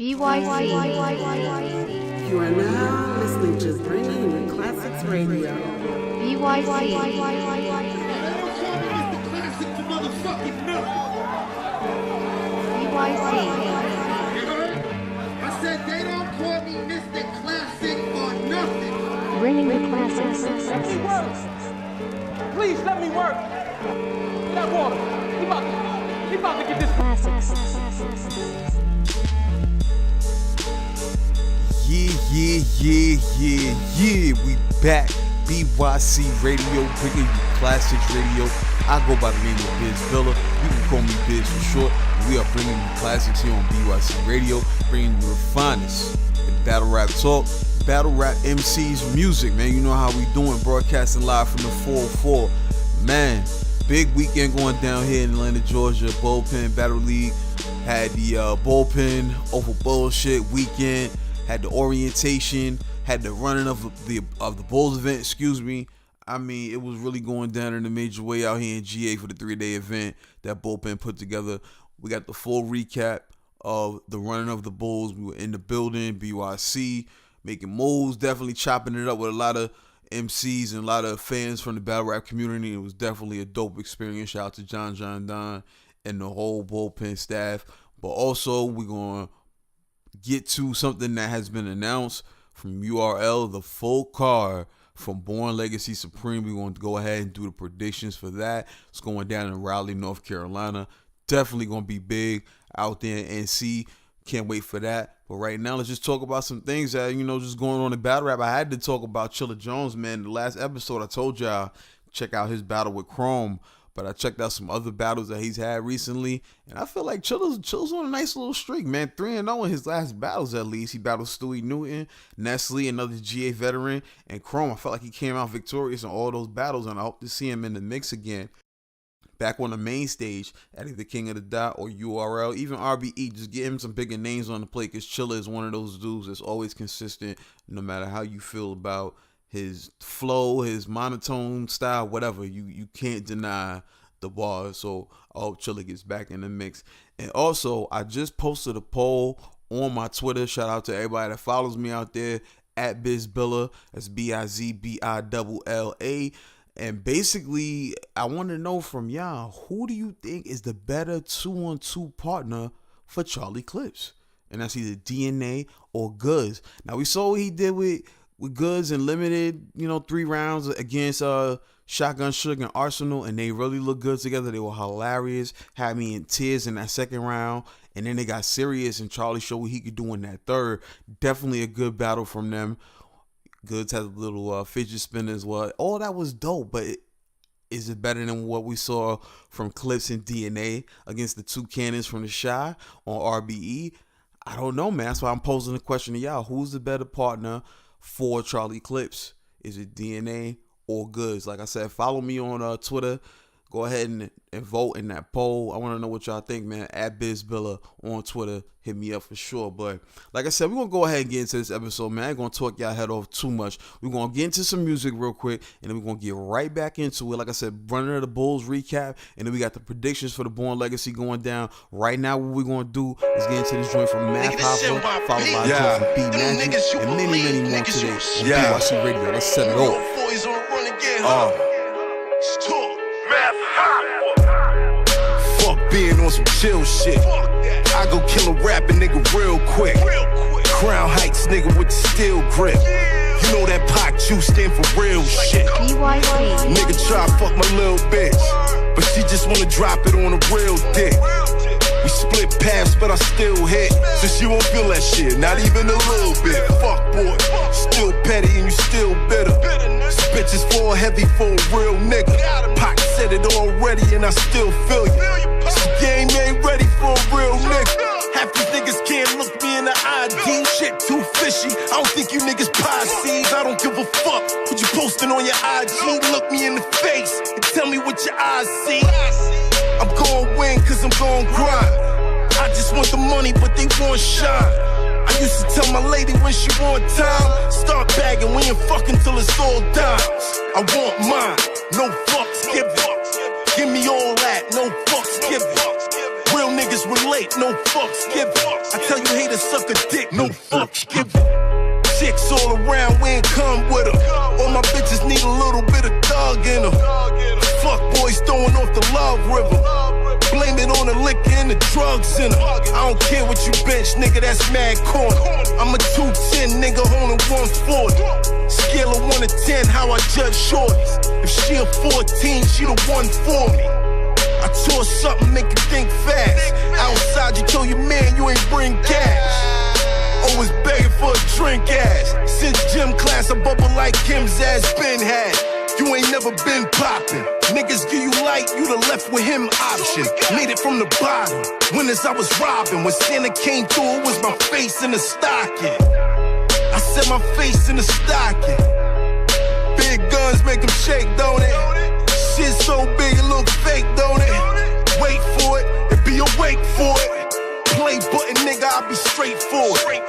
bYc. You are now listening to Bringing You Classics Radio. bYc. I said they don't call me Mr. Classic for nothing. Bringing the classics. Please let me work. That water. He about to get this Classics. Yeah. We back. bYc Radio, bringing you classics radio. I go by the name of Biz Villa. You can call me Biz for short. We are bringing you classics here on bYc Radio, bringing you the finest in battle rap talk, battle rap MCs, music, man. You know how we doing, broadcasting live from the 404. Man, big weekend going down here in Atlanta, Georgia. Bullpen Battle League had the Bullpen Over Bullshh weekend, had the orientation, had the running of the Bulls event, excuse me. I mean, it was really going down in a major way out here in GA for the 3-day event that Bullpen put together. We got the full recap of the running of the Bulls. We were in the building, bYc, making moves, definitely chopping it up with a lot of MCs and a lot of fans from the battle rap community. It was definitely a dope experience. Shout out to John Don and the whole Bullpen staff. But also, we're going to get to something that has been announced from URL, the full card from Born Legacy Supreme. We're going to go ahead and do the predictions for that. It's going down in Raleigh, North Carolina. Definitely going to be big out there in NC. Can't wait for that. But right now, let's just talk about some things that, just going on in battle rap. I had to talk about Chilla Jones, man. The last episode, I told y'all, check out his battle with Chrome. But I checked out some other battles that he's had recently, and I feel like Chilla's on a nice little streak, man. 3-0 in his last battles, at least. He battled Stewie Newton, Nestle, another GA veteran, and Chrome. I felt like he came out victorious in all those battles, and I hope to see him in the mix again. Back on the main stage at either King of the Dot or URL, even RBE, just get him some bigger names on the plate, because Chilla is one of those dudes that's always consistent, no matter how you feel about his flow, his monotone style, whatever. You can't deny the bars. So I hope Chilla gets back in the mix. And also, I just posted a poll on my Twitter. Shout out to everybody that follows me out there at BizBilla. That's BIZBILLA. And basically, I want to know from y'all, who do you think is the better 2-on-2 partner for Charlie Clips? And that's either DNA or Goods. Now, we saw what he did with Goods and limited, 3 rounds against Shotgun Suge and Arsenal, and they really looked good together. They were hilarious, had me in tears in that second round, and then they got serious, and Charlie showed what he could do in that third. Definitely a good battle from them. Goods has a little fidget spinner as well. All that was dope, but is it better than what we saw from Clips and DNA against the two cannons from the Shy on RBE? I don't know, man. That's why I'm posing the question to y'all. Who's the better partner for Charlie Clips? Is it DNA or Goods? Like I said, follow me on Twitter. Go ahead and vote in that poll. I want to know what y'all think, man. At BizBilla on Twitter. Hit me up for sure. But like I said, we're going to go ahead and get into this episode, man. I ain't going to talk y'all head off too much. We're going to get into some music real quick, and then we're going to get right back into it. Like I said, running of the Bulls recap, and then we got the predictions for the Born Legacy going down. Right now, what we're going to do is get into this joint from Math Hoffa, followed by a joint from B Magic, and many, many more today on bYc Radio. Let's set it off. Fuck being on some chill shit. I go kill a rapping nigga real quick. Crown Heights nigga with the steel grip. You know that Pac juice stand for real shit. Nigga try to fuck my little bitch, but she just wanna drop it on a real dick. We split paths, but I still hit, so she won't feel that shit, not even a little bit. Fuck boy, still petty and you still bitter. This bitch is fall heavy for a real nigga. Pac said it already and I still feel you. This game ain't ready for a real nigga. Half these niggas can't look me in the ID. Shit too fishy, I don't think you niggas posses. I don't give a fuck what you posting on your IG. Look me in the face and tell me what your eyes see. I'm gon' win cause I'm gon' grind. I just want the money but they want shine. I used to tell my lady when she want time, start bagging, we ain't fucking till it's all dimes. I want mine, no fucks, give up. Give me all that, no fucks, give up. Real nigga niggas relate, no fucks given. I tell you haters suck a dick, no fucks given. Chicks all around, we ain't come with them. All my bitches need a little bit of dog in them. Fuck boys throwing off the love river. Blame it on the liquor and the drugs in them. I don't care what you bench, nigga, that's mad corner. I'm a 210, nigga, holding 140. Scale of 1 to 10, how I judge shorties. If she a 14, she the one for me. I tore something, make you think fast. Outside, you told your man you ain't bring cash. Always begging for a drink ass. Since gym class, I bubble like Kim's ass been had. You ain't never been poppin'. Niggas give you light, you the left with him option. Made it from the bottom. Winners I was robbing. When Santa came through, it was my face in the stocking. I set my face in the stocking. Big guns make them shake, don't it? Shit so big it look fake, don't it? Wait for it, and be awake for it. Play button, nigga, I'll be straight for it.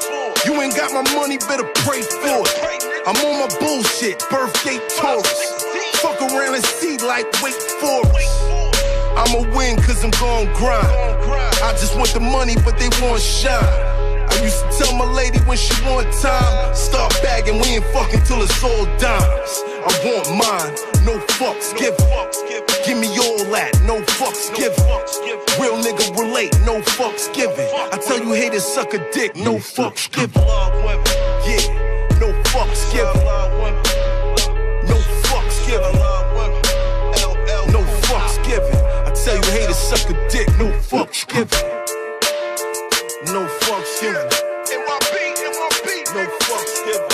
You ain't got my money, better pray for it. I'm on my bullshit, birthday tourist. Fuck around and see like wait for it. I'ma win cause I'm gon' grind. I just want the money, but they want shine. I used to tell my lady when she want time, start bagging, we ain't fucking till it's all dimes. I want mine, no fucks given. Give me all that, no fucks given. Real nigga relate, no fucks given. I tell you haters suck a dick, no fucks given. Yeah, no fucks given. No fucks given. No fucks given. I tell you haters suck a dick, no fucks given. No fucks given. No fucks given.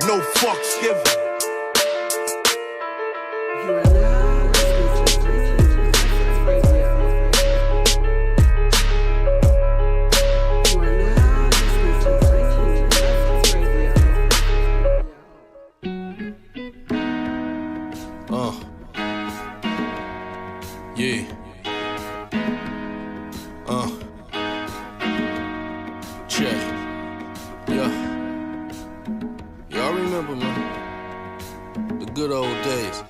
No fucks given. You are now listening to Lyricists Radio. You are now listening to Lyricists Radio. Yeah. Check. Yeah. Y'all remember, man? The good old days,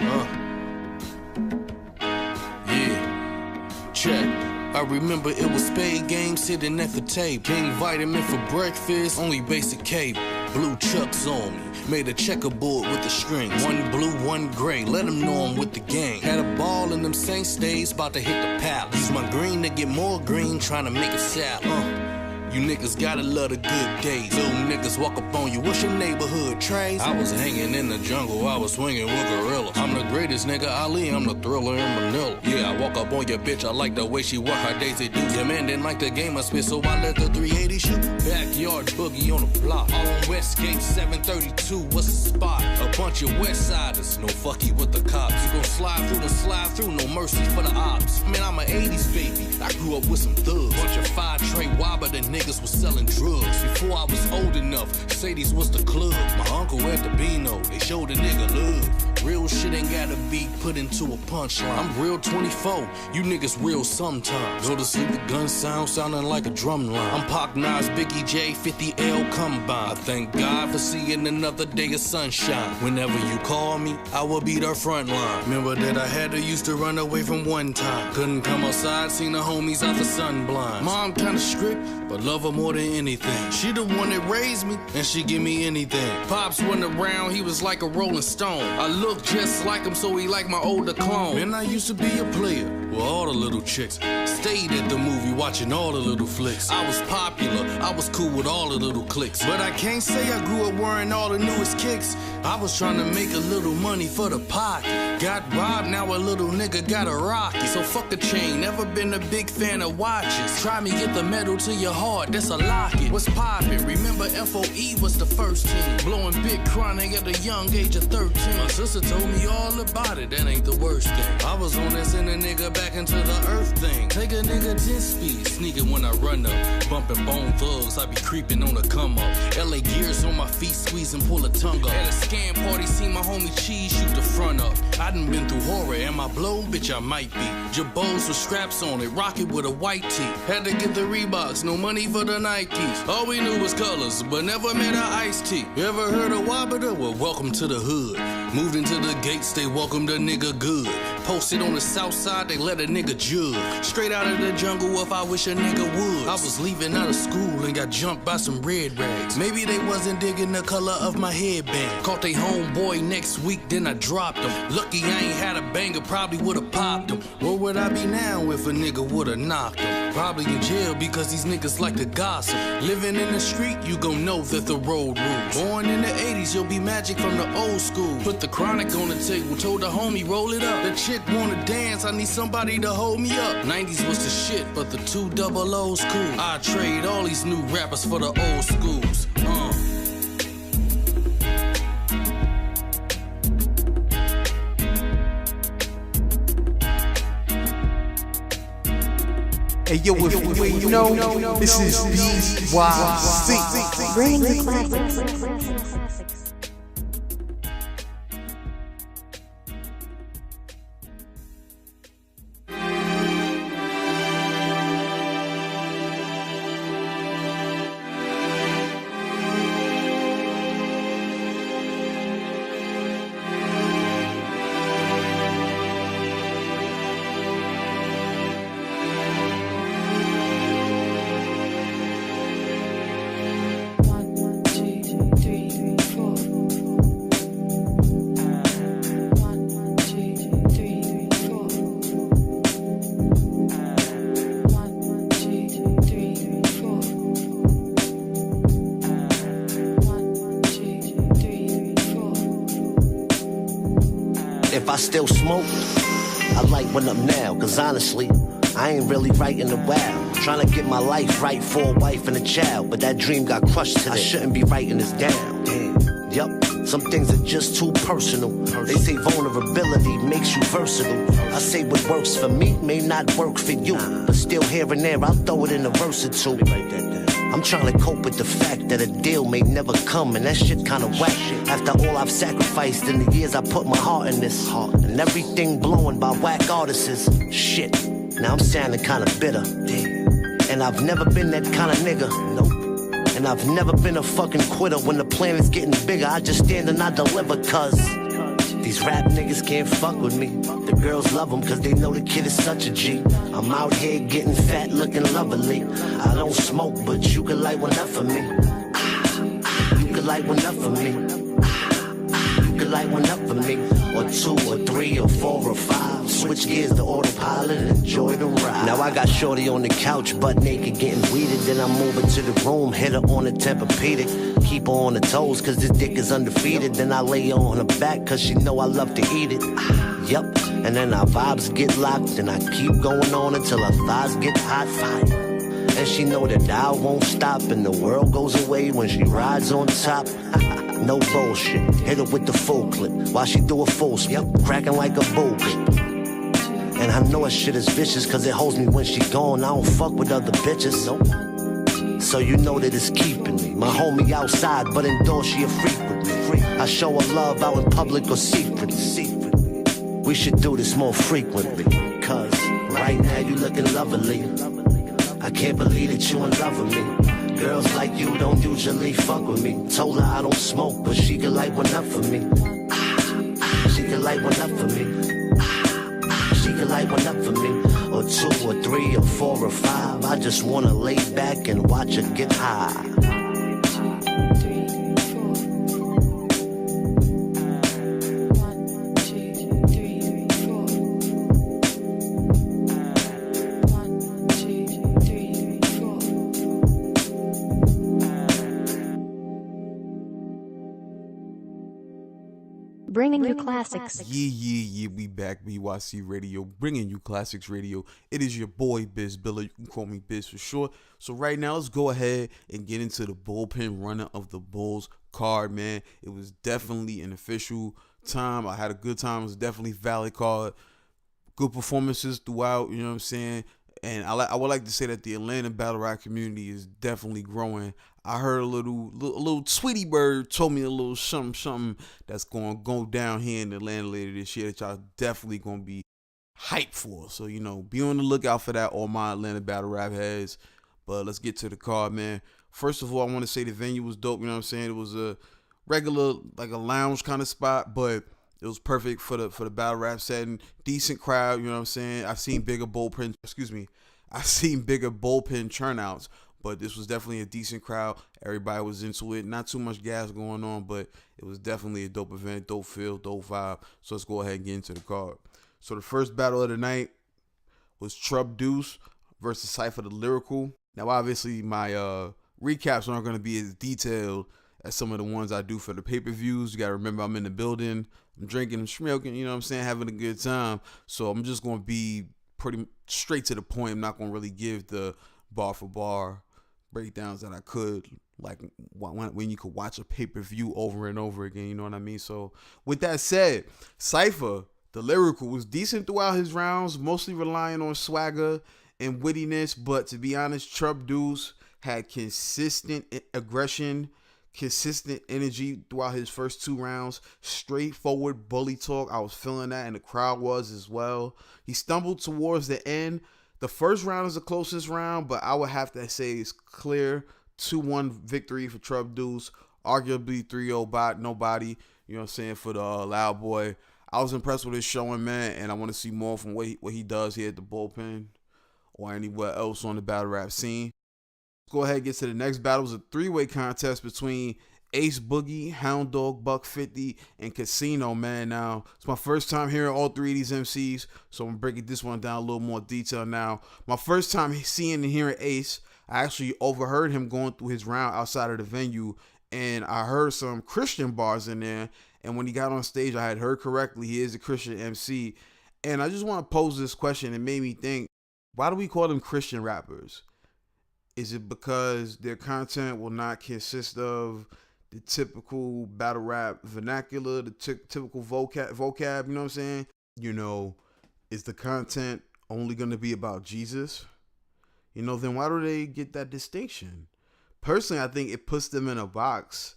Yeah. Check. I remember it was spade games sitting at the table. King vitamin for breakfast, only basic cable. Blue chucks on me. Made a checkerboard with the strings. One blue, one gray. Let them know I'm with the gang. Had a ball in them Saints days, about to hit the palace. Use my green to get more green, trying to make a salad. You niggas gotta love the good days. Little niggas walk up on you, what's your neighborhood, Trace? I was hanging in the jungle, I was swinging with gorillas. I'm the greatest nigga, Ali, I'm the thriller in Manila. Yeah, I walk up on your bitch, I like the way she walk her Daisy Duce. Your man didn't like the game I spit, so I let the 380 shoot. Backyard boogie on the block. All on Westgate 732, what's the spot? A bunch of West Siders, no fucky with the cops. You gon' slide through, no mercy for the ops. Man, I'm an 80s baby, I grew up with some thugs. Bunch of 5-tray wobber the niggas was selling drugs. Before I was old enough, Sadie's was the club. My uncle at the Beano, they showed a nigga love. Real shit ain't gotta be put into a punchline. I'm real 24, you niggas real sometimes. Go to sleep, the gun sounding like a drum line. I'm Pac Nas, Biggie J, 50L combine. I thank God for seeing another day of sunshine. Whenever you call me, I will be the front line. Remember that I had to used to run away from one time. Couldn't come outside, seen the homies out the sun blind. Mom kinda strict, but love her more than anything. She the one that raised me, and she give me anything. Pops wasn't around, he was like a rolling stone. I look just like him, so he like my older clone. And I used to be a player with all the little chicks. Stayed at the movie watching all the little flicks. I was popular, I was cool with all the little cliques. But I can't say I grew up wearing all the newest kicks. I was trying to make a little money for the pocket. Got robbed, now a little nigga got a rocket. So fuck a chain, never been a big fan of watches. Try me, get the metal to your heart, that's a locket. What's poppin'? Remember FOE was the first team. Blowing big chronic at a young age of 13. My sister told me all about it, that ain't the worst thing. I was on that send a nigga back into the earth thing. Take a nigga 10 speed, sneaking when I run up. Bumping bone thugs, I be creeping on the come up. LA gears on my feet, squeeze and pull a tongue up. At a scam party, see my homie Cheese shoot the front up. I done been through horror, am I blow? Bitch, I might be. Jabos with straps on it, rocket with a white tee. Had to get the Reeboks, no money for the Nikes. All we knew was colors, but never met an iced tea. You ever heard of Wabada? Well, welcome to the hood. Moved into the gates, they welcomed a nigga good. Posted on the south side, they let a nigga judge. Straight out of the jungle, if I wish a nigga would. I was leaving out of school and got jumped by some red rags. Maybe they wasn't digging the color of my headband. Caught they homeboy next week, then I dropped him. Lucky I ain't had a banger, probably would've popped him. Where would I be now if a nigga would've knocked him? Probably in jail because these niggas like to gossip. Living in the street, you gon' know that the road rules. Born in the 80s, you'll be magic from the old school. Put the chronic on the table, told the homie roll it up. The chick wanna dance, I need somebody to hold me up. 90s was the shit, but the 200's cool. I trade all these new rappers for the old schools. Hey yo, if you know, this is bYc. Bringing the classics. I still smoke, I light one up now, cause honestly, I ain't really writing a while. Trying to get my life right for a wife and a child, but that dream got crushed today. I shouldn't be writing this down. Damn. Yup, some things are just too personal. They say vulnerability makes you versatile. I say what works for me may not work for you, but still here and there I'll throw it in a verse or two. I'm trying to cope with the fact that a deal may never come, and that shit kinda whack. After all I've sacrificed in the years I put my heart in this, and everything blowing by whack artists. Shit, now I'm sounding kinda bitter. And I've never been that kinda nigga, nope. And I've never been a fucking quitter. When the plan is getting bigger, I just stand and I deliver, cause these rap niggas can't fuck with me. The girls love them cause they know the kid is such a G. I'm out here getting fat, looking lovely. I don't smoke, but you can light one up for me. You can light one up for me. You can light one up for me. Or 2 or 3 or 4 or 5. Switch gears to autopilot and enjoy the ride. Now I got shorty on the couch, butt naked, getting weeded. Then I'm moving to the room, hit her on the Tempur-Pedic. Keep her on the toes, cause this dick is undefeated. Then I lay her on her back, cause she know I love to eat it. Yup, and then our vibes get locked, and I keep going on until our thighs get hot. And she know that I won't stop, and the world goes away when she rides on top. No bullshit, hit her with the full clip, while she do a full split, cracking like a bull. And I know her shit is vicious, cause it holds me when she gone. I don't fuck with other bitches, nope. So you know that it's keeping me. My homie outside, but indoors she a freak with me. I show her love out in public or secret. We should do this more frequently, cause right now you looking lovely. I can't believe that you in love with me. Girls like you don't usually fuck with me. Told her I don't smoke, but she can light one up for me. She can light one up for me. She can light one up for me. Or 2 or 3 or 4 or 5. I just wanna lay back and watch her get high. Bringing you classics. Yeah, we back, bYc Radio, bringing you classics radio. It is your boy, Biz Billa. You can call me Biz for short. So right now, let's go ahead and get into the bullpen runner of the Bulls card, man. It was definitely an official time. I had a good time. It was definitely valid card. Good performances throughout, you know what I'm saying? And I would like to say that the Atlanta battle rap community is definitely growing. I heard a little Tweety Bird told me a little something that's going to go down here in Atlanta later this year that y'all definitely going to be hyped for. So, you know, be on the lookout for that, all my Atlanta battle rap heads. But let's get to the card, man. First of all, I want to say the venue was dope, you know what I'm saying? It was a regular, like a lounge kind of spot, but It was perfect for the battle rap setting. Decent crowd, you know what I'm saying? I've seen bigger bullpen turnouts, but this was definitely a decent crowd. Everybody was into it. Not too much gas going on, but it was definitely a dope event, dope feel, dope vibe. So let's go ahead and get into the card. So the first battle of the night was Trub Duce versus Cipha the Lyrical. Now, obviously, my recaps aren't going to be as detailed as some of the ones I do for the pay-per-views. You got to remember, I'm in the building. I'm drinking, I'm smoking, you know what I'm saying, having a good time. So I'm just going to be pretty straight to the point. I'm not going to really give the bar-for-bar breakdowns that I could, like when you could watch a pay-per-view over and over again, you know what I mean? So with that said, Cipha, the Lyrical, was decent throughout his rounds, mostly relying on swagger and wittiness, but to be honest, Trub Duce had consistent aggression, consistent energy throughout his first 2 rounds. Straightforward bully talk. I was feeling that, and the crowd was as well. He stumbled towards the end. The first round is the closest round, but I would have to say it's clear 2-1 victory for Trub Duce. Arguably 3-0 bot, nobody, you know what I'm saying, for the Loud Boy. I was impressed with his showing, man, and I want to see more from what he does here at the Bullpen or anywhere else on the battle rap scene. Go ahead and get to the next battle. It was a 3-way contest between Eyez Boogie, Hound Dog, Buck50, and Casino, man. Now, it's my first time hearing all 3 of these MCs, so I'm breaking this one down a little more detail now. My first time seeing and hearing Eyez, I actually overheard him going through his round outside of the venue, and I heard some Christian bars in there, and when he got on stage, I had heard correctly, he is a Christian MC, and I just want to pose this question. It made me think, why do we call them Christian rappers? Is it because their content will not consist of the typical battle rap vernacular, the typical vocab, you know what I'm saying? You know, is the content only going to be about Jesus? You know, then why do they get that distinction? Personally, I think it puts them in a box,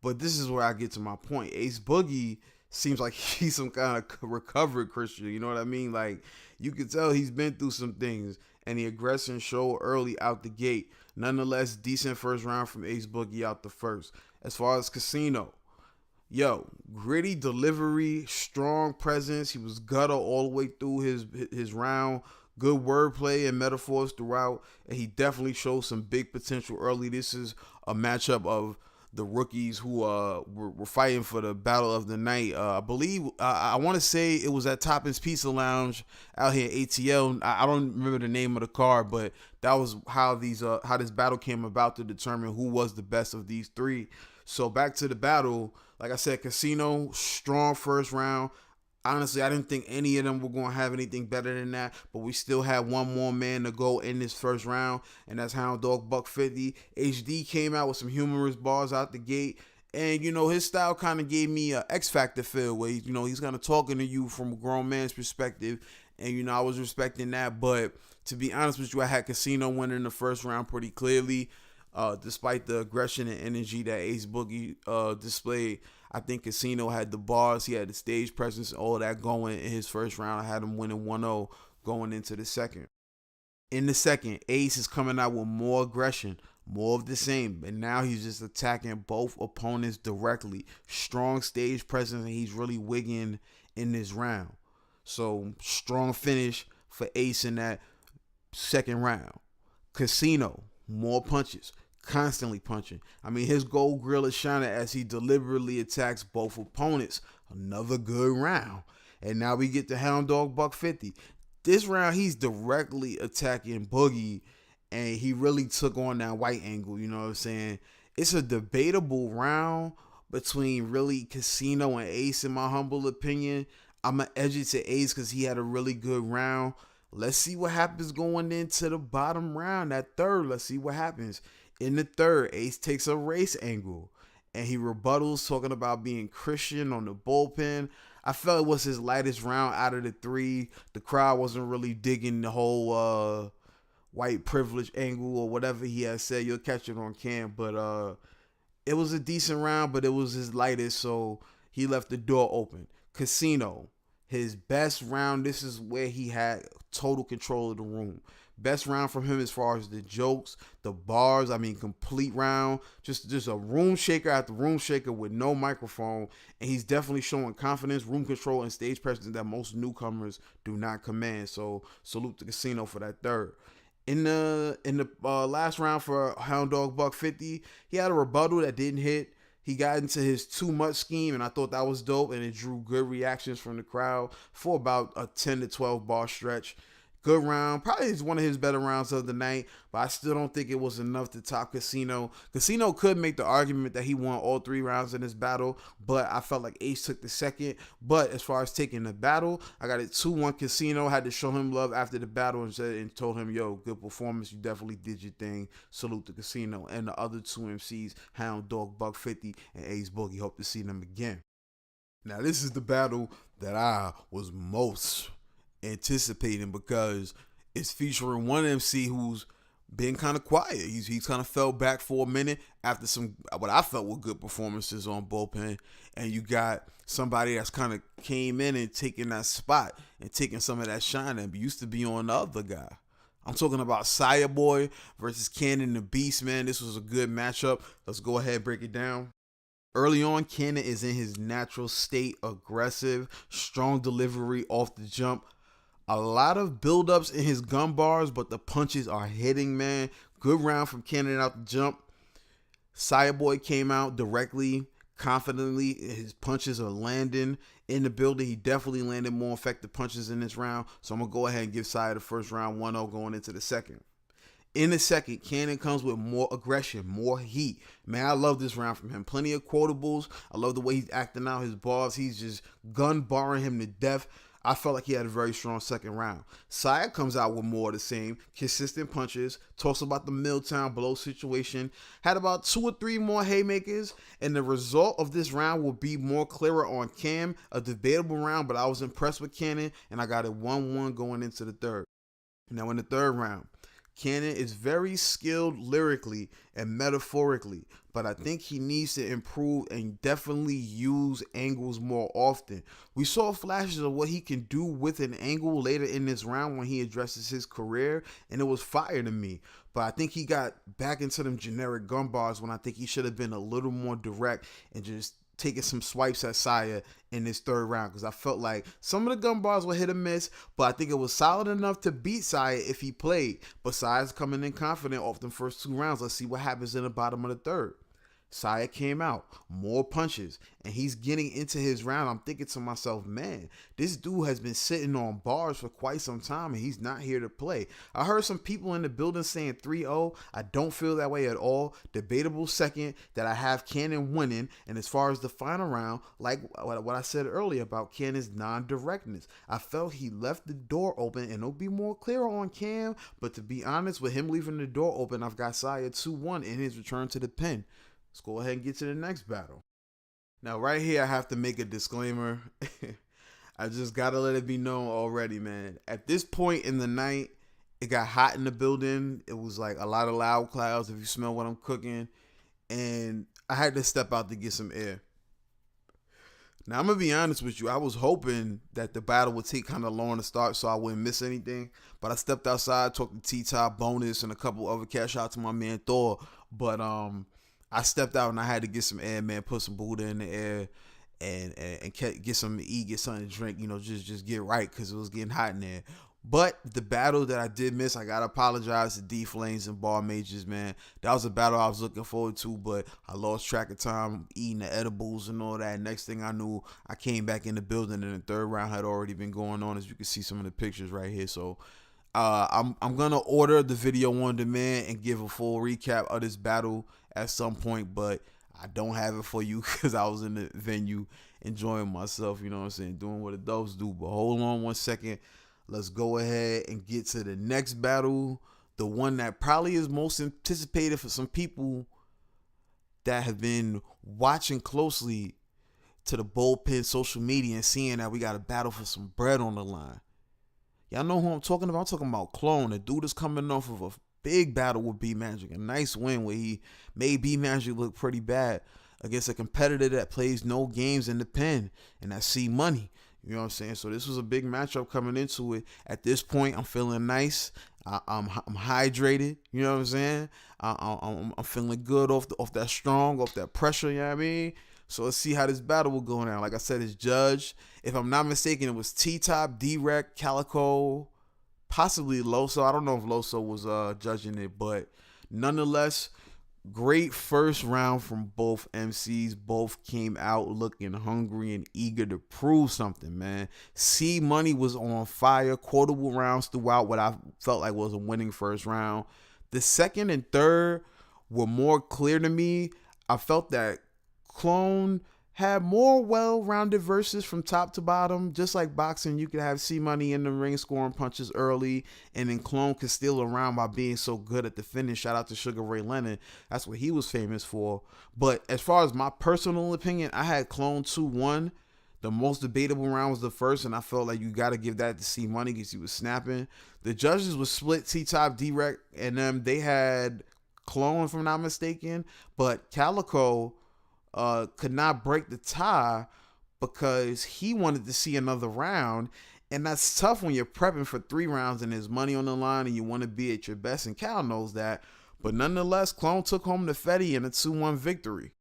but this is where I get to my point. Eyez Boogie seems like he's some kind of recovered Christian, you know what I mean? Like, you can tell he's been through some things, and the aggression showed early out the gate. Nonetheless, decent first round from Eyez Boogie out the first. As far as Casino, gritty delivery, strong presence. He was gutter all the way through his round. Good wordplay and metaphors throughout, and he definitely showed some big potential early. This is a matchup of the rookies who were fighting for the battle of the night. I believe, I want to say it was at Toppin's Pizza Lounge out here in ATL. I don't remember the name of the card, but that was how this battle came about to determine who was the best of these 3. So back to the battle, like I said, Casino, strong first round. Honestly, I didn't think any of them were going to have anything better than that, but we still had one more man to go in this first round, and that's Hound Dog Buck50. HD came out with some humorous bars out the gate, and, you know, his style kind of gave me a X Factor feel where, you know, he's kind of talking to you from a grown man's perspective, and, you know, I was respecting that, but to be honest with you, I had Casino winning the first round pretty clearly. Despite the aggression and energy that Eyez Boogie displayed, I think Casino had the bars, he had the stage presence, all of that going in his first round. I had him winning 1-0 going into the second. In the second, Eyez is coming out with more aggression, more of the same, and now he's just attacking both opponents directly. Strong stage presence, and he's really wigging in this round. So, strong finish for Eyez in that second round. Casino, more punches. Constantly punching. I mean, his gold grill is shining as he deliberately attacks both opponents. Another good round. And now we get to Hound Dog Buck50. This round, he's directly attacking Boogie, and he really took on that white angle, you know what I'm saying? It's a debatable round between really Casino and Eyez, in my humble opinion. I'm going to edge it to Eyez because he had a really good round. Let's see what happens going into the bottom round, that third. Let's see what happens. In the third, Eyez takes a race angle, and he rebuttals talking about being Christian on the bullpen. I felt it was his lightest round out of the 3. The crowd wasn't really digging the whole white privilege angle or whatever he had said. You'll catch it on cam, but it was a decent round, but it was his lightest, so he left the door open. Casino, his best round. This is where he had total control of the room. Best round from him as far as the jokes, the bars. I mean, complete round. Just a room shaker after room shaker with no microphone. And he's definitely showing confidence, room control, and stage presence that most newcomers do not command. So salute to Casino for that third. In the last round for Hound Dog Buck 50, he had a rebuttal that didn't hit. He got into his too much scheme, and I thought that was dope, and it drew good reactions from the crowd for about a 10 to 12 bar stretch. Good round. Probably is one of his better rounds of the night, but I still don't think it was enough to top Casino. Casino could make the argument that he won all 3 rounds in this battle, but I felt like Ace took the second. But as far as taking the battle, I got it 2-1 Casino. Had to show him love after the battle and told him, yo, good performance. You definitely did your thing. Salute to Casino. And the other 2 MCs, Hound Dog Buck 50 and Eyez Boogie. Hope to see them again. Now, this is the battle that I was most anticipating because it's featuring one MC who's been kind of quiet. He's kind of fell back for a minute after some what I felt were good performances on Bullpen, and you got somebody that's kind of came in and taking that spot and taking some of that shine that used to be on the other guy. I'm talking about Syah Boy versus Kannon the Beast, man. This was a good matchup. Let's go ahead and break it down. Early on, Kannon is in his natural state, aggressive, strong delivery off the jump. A lot of buildups in his gun bars, but the punches are hitting, man. Good round from Kannon out the jump. Syah Boy came out directly, confidently. His punches are landing in the building. He definitely landed more effective punches in this round. So I'm going to go ahead and give Syah the first round 1-0 going into the second. In the second, Kannon comes with more aggression, more heat. Man, I love this round from him. Plenty of quotables. I love the way he's acting out his bars. He's just gun barring him to death. I felt like he had a very strong second round. Syah comes out with more of the same, consistent punches, talks about the Milltown blow situation, had about 2 or 3 more haymakers, and the result of this round will be more clearer on Cam, a debatable round, but I was impressed with Kannon, and I got it 1-1 going into the third. Now in the third round, Kannon is very skilled lyrically and metaphorically, but I think he needs to improve and definitely use angles more often. We saw flashes of what he can do with an angle later in this round when he addresses his career, and it was fire to me. But I think he got back into them generic gun bars when I think he should have been a little more direct and just taking some swipes at Syah in this third round, because I felt like some of the gun bars were hit or miss, but I think it was solid enough to beat Syah if he played. But Syah's coming in confident off the first 2 rounds. Let's see what happens in the bottom of the third. Syah came out, more punches, and he's getting into his round. I'm thinking to myself, man, this dude has been sitting on bars for quite some time, and he's not here to play. I heard some people in the building saying 3-0. I don't feel that way at all. Debatable second that I have Kannon winning, and as far as the final round, like what I said earlier about Cannon's non-directness, I felt he left the door open, and it'll be more clear on Cam, but to be honest, with him leaving the door open, I've got Syah 2-1 in his return to the pen. Let's go ahead and get to the next battle. Now, right here, I have to make a disclaimer. I just got to let it be known already, man. At this point in the night, it got hot in the building. It was like a lot of loud clouds, if you smell what I'm cooking. And I had to step out to get some air. Now, I'm going to be honest with you. I was hoping that the battle would take kind of long to start so I wouldn't miss anything. But I stepped outside, talked to T-Top, Bonus, and a couple other cats. Shout out to my man Thor. But, I stepped out and I had to get some air, man, put some Buddha in the air and get something to eat, get something to drink, you know, just get right because it was getting hot in there. But the battle that I did miss, I got to apologize to D Flames and Bar Majors, man. That was a battle I was looking forward to, but I lost track of time eating the edibles and all that. Next thing I knew, I came back in the building and the third round had already been going on, as you can see some of the pictures right here. So I'm going to order the video on demand and give a full recap of this battle at some point, but I don't have it for you because I was in the venue enjoying myself, you know what I'm saying, doing what adults do. But hold on one second. Let's go ahead and get to the next battle, the one that probably is most anticipated for some people that have been watching closely to the Bullpen social media and seeing that we got a battle for some bread on the line. Y'all know who I'm talking about? I'm talking about Clone. The dude is coming off of a big battle with B-Magic. A nice win where he made B-Magic look pretty bad against a competitor that plays no games in the pen, and that's C-Moneii. You know what I'm saying? So this was a big matchup coming into it. At this point, I'm feeling nice. I'm hydrated. You know what I'm saying? I'm feeling good off that strong, off that pressure. You know what I mean? So let's see how this battle will go down. Like I said, it's judged. If I'm not mistaken, it was T-Top, D-Rec, Calico, possibly Loso. I don't know if Loso was judging it, but nonetheless, great first round from both MCs. Both came out looking hungry and eager to prove something, man. C-Moneii was on fire. Quotable rounds throughout what I felt like was a winning first round. The second and third were more clear to me. I felt that Clone had more well-rounded verses from top to bottom. Just like boxing, you could have C-Moneii in the ring scoring punches early, and then Clone could steal around by being so good at the finish. Shout out to Sugar Ray Leonard. That's what he was famous for. But as far as my personal opinion, I had Clone 2-1. The most debatable round was the first, and I felt like you got to give that to C-Moneii because he was snapping. The judges was split, T-Top, D-Rec, and them. They had Clone, if I'm not mistaken, but Calico could not break the tie because he wanted to see another round, and that's tough when you're prepping for 3 rounds and there's money on the line and you want to be at your best, and Cal knows that. But nonetheless, Clone took home the Fetty in a 2-1 victory.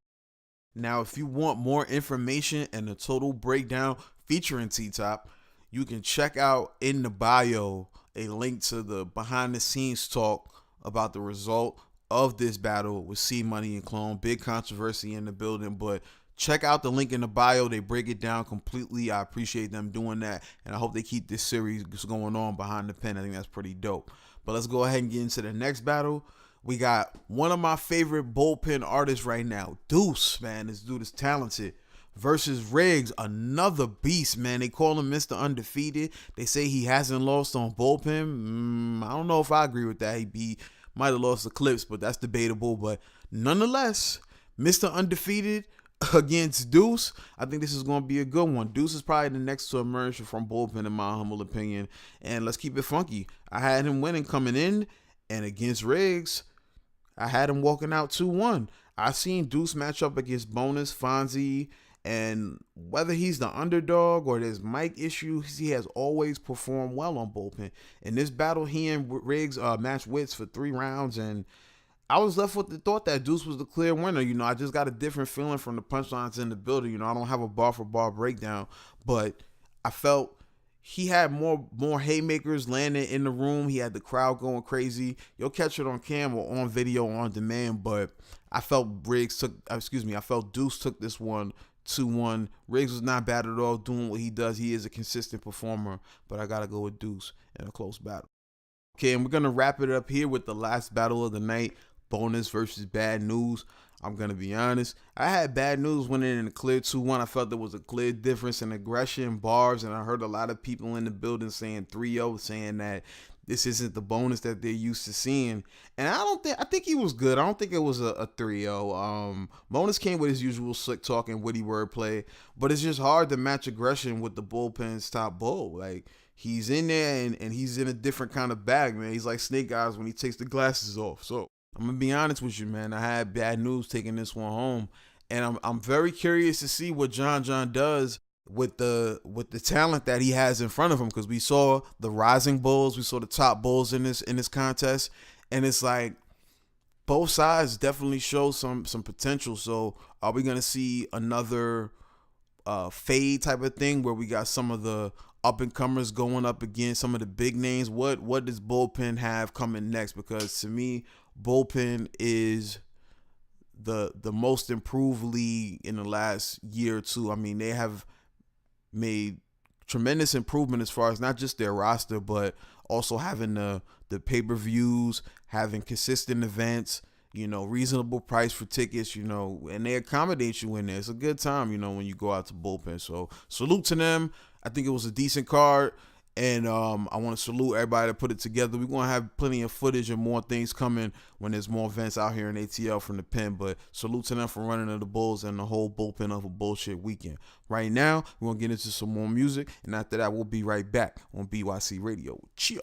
Now, if you want more information and a total breakdown featuring T-Top, you can check out in the bio a link to the behind the scenes talk about the result of this battle with C-Moneii and Clone. Big controversy in the building, but check out the link in the bio. They break it down completely. I appreciate them doing that, and I hope they keep this series going on behind the pen. I think that's pretty dope. But let's go ahead and get into the next battle. We got one of my favorite bullpen artists right now, Duce, man. This dude is talented, versus Riggz, another beast, man. They call him Mr. Undefeated. They say he hasn't lost on bullpen. I don't know if I agree with that. He might have lost the clips, but that's debatable. But nonetheless, Mr. Undefeated against Duce. I think this is going to be a good one. Duce is probably the next to emerge from bullpen, in my humble opinion. And let's keep it funky. I had him winning coming in, and against Riggz, I had him walking out 2-1. I seen Duce match up against Bonus, Fonzie, and whether he's the underdog or there's mic issues, he has always performed well on bullpen. In this battle, he and Riggz matched wits for 3 rounds, and I was left with the thought that Duce was the clear winner. You know, I just got a different feeling from the punchlines in the building. You know, I don't have a bar-for-bar breakdown, but I felt he had more haymakers landing in the room. He had the crowd going crazy. You'll catch it on camera, on video, on demand, but I felt Duce took this one 2-1. Riggz was not bad at all doing what he does. He is a consistent performer, but I gotta go with Duce in a close battle. Okay, and we're gonna wrap it up here with the last battle of the night, Bonus versus Bad Newz. I'm gonna be honest, I had Bad Newz winning in a clear 2-1. I felt there was a clear difference in aggression, bars, and I heard a lot of people in the building saying 3-0, saying that this isn't the Bonus that they're used to seeing. And I think he was good. I don't think it was a 3-0. Bonus came with his usual slick talk and witty wordplay, but it's just hard to match aggression with the bullpen's top bull. Like, he's in there and he's in a different kind of bag, man. He's like Snake Eyes when he takes the glasses off. So I'm gonna be honest with you, man. I had Bad Newz taking this one home, and I'm very curious to see what John does with the talent that he has in front of him, because we saw the rising bulls, we saw the top bulls in this contest, and it's like both sides definitely show some potential. So are we gonna see another fade type of thing where we got some of the up and comers going up against some of the big names? What does Bullpen have coming next? Because to me, Bullpen is the most improved league in the last year or two. I mean, they have made tremendous improvement as far as not just their roster, but also having the pay-per-views, having consistent events, you know, reasonable price for tickets, you know, and they accommodate you in there. It's a good time, you know, when you go out to Bullpen. So salute to them. I think it was a decent card, and I want to salute everybody that put it together. We're going to have plenty of footage and more things coming when there's more events out here in ATL from the pen, but salute to them for running of the Bulls and the whole Bullpen Over Bullshit weekend. Right now, we're going to get into some more music, and after that, we'll be right back on bYc Radio. Chill.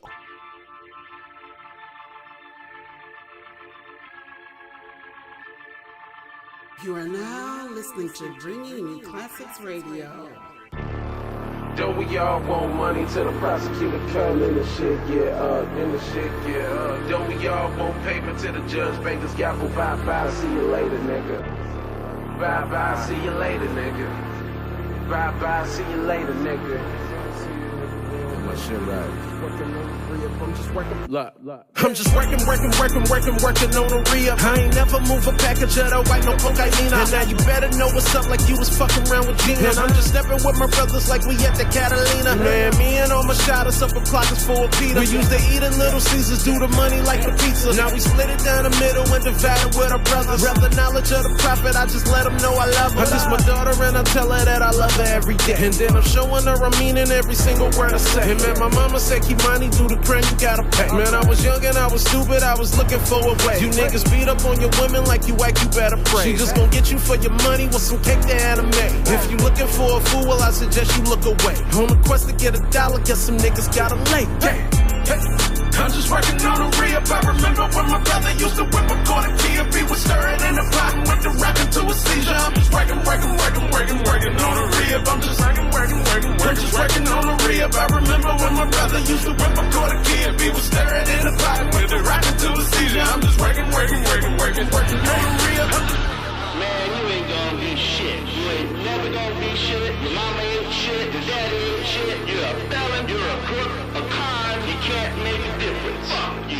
You are now listening to Bringing You Classics Radio. Don't we all want money till the prosecutor come in the shit, Don't we all want paper till the judge bank the scalpel, bye, see you later, nigga. Bye, see you later, nigga. Bye, see you later, nigga. Get my shit right. I'm just working on the ReUp. I ain't never move a package of the white, no cocaine. And now you better know what's up, like you was fucking around with Gina. And I'm just stepping with my brothers like we at the Catalina. Man, me and all my shotters up in pockets full of Peter. We used to eat in Little Caesars, do the money like the pizza. Now we split it down the middle and divide it with our brothers. Rather knowledge of the prophet, I just let them know I love her. I miss my daughter and I tell her that I love her every day. And then I'm showing her I'm meaning every single word I say. And man, my mama said keep money, do the crime, you gotta pay. Man, I was young and I was stupid, I was looking for a way. You niggas beat up on your women like you whack, you better pray. She just gon' get you for your money with some cake to anime. If you looking for a fool, well I suggest you look away. On the quest to get $1, guess some niggas gotta lay. Hey. I'm just working on the ReUp. I remember when my brother used to whip a quarter key if he was stirring in the pot and went to rapping to a seizure. I'm just working on the ReUp. I'm just working on the ReUp. I remember when my brother used to whip a quarter key if he was stirring in the pot and went to rapping to a seizure. I'm just working on the ReUp. Man, you ain't gonna be shit. You ain't never gonna be shit. Your mama ain't shit. Your daddy ain't shit. You're a felon. You're a crook. A con. You can't make a difference. Fuck you.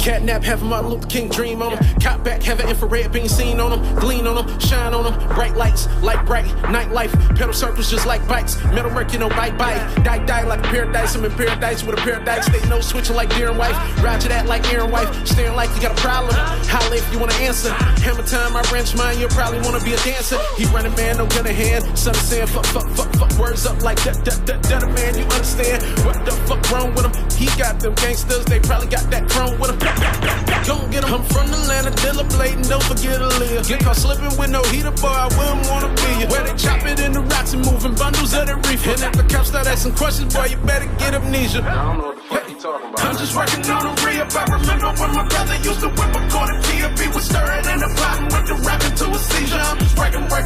Catnap, having Martin Luther King dream on him. Cop back, having infrared being seen on him. Glean on him, shine on him. Bright lights, light bright, nightlife. Pedal circles just like bikes. Metal work, you know, bite. Die like a paradise. I'm in paradise with a paradise. They know switching like deer and wife. Roger that like Aaron wife. Staring like you got a problem. Holla if you wanna answer. Hammer time, I wrench mine. You'll probably wanna be a dancer. He running man, no gun in hand. Son of saying fuck. Words up like that man. You understand what the fuck wrong with him? He got them gangsters. They probably got that chrome with him. Don't get him. I'm from the land of Dilla Blade and don't forget to live. Get caught slipping with no heater, boy, I wouldn't wanna be you. Where they chop it in the rocks and moving bundles of the reefer. And if the cops start asking questions, boy, you better get amnesia. I don't know what the fuck you talking about. I'm just working on the ReUp. I remember when my brother used to whip a quarter key if he was stirring in the pot and went to rapping to a seizure. I'm just working on the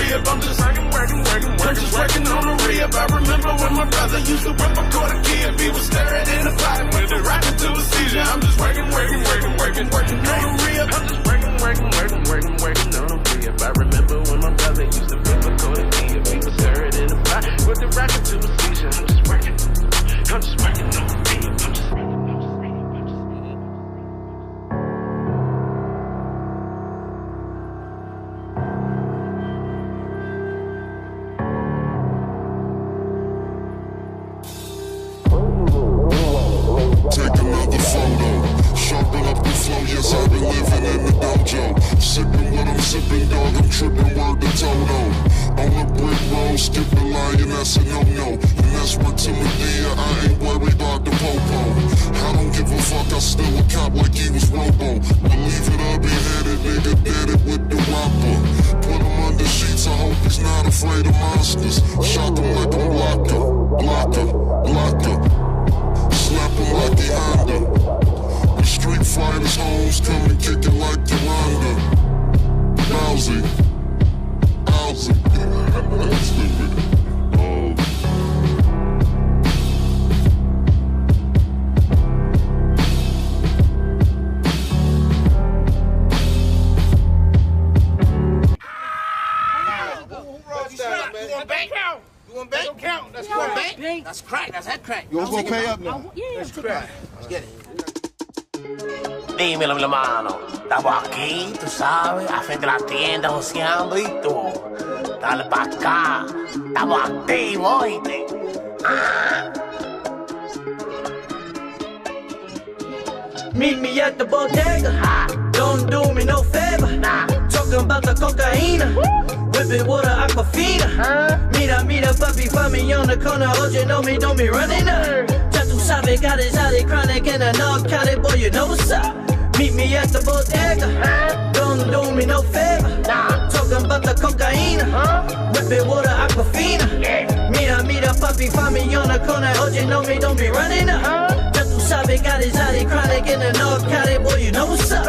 ReUp. I'm just working on the ReUp. I remember when my brother used to whip a quarter key if he was stirring in the pot and went to rapping to a seizure. I'm just working on the ReUp. I'm just working on the ReUp. I remember when my brother used to whip a quarter key if he was stirring in the pot with the rapping to a seizure. I'm just working on the ReUp. Take another photo, sharpen up the flow, yes I've been living in the dojo. Sipping what I'm sipping, dog, I'm tripping word to Toto. On the brick road, skipping line, that's a no-no. And that's what to Medea, I ain't worried about the popo. I don't give a fuck, I still a cop like he was Robo. Believe it, I'll be headed, nigga, dead it with the whopper. Put him under sheets, I hope he's not afraid of monsters. Shock him like I'm blocker. Slap him like he Honda. The street fighters hoes come and kick it like Yolanda. Lousy. Stupid. That's crack. That's head crack. You gonna pay up now? Yeah, that's crack. Let's get it. Dímelo, mi hermano. Estamos aquí, tú sabes, a frente de la tienda joseando y tú. Dale pa' acá. Estamos activos, oíste. Meet me at the bodega. Don't do me no favor. Talking about the cocaína. Whipping water, aquafina. Mira, papi, mami on the corner. Oye, know me, don't be running up. Ya tú sabes, got it chronic and a narcotic, boy, you know what's up. Meet me at the bodega. Don't do me no favor. Talking about the cocaína. Whipping water, aquafina. Mira, papi, mami on the corner. Oye, know me, don't be running up. sabe, got his body chronic in the North Cali, boy, you know what's up.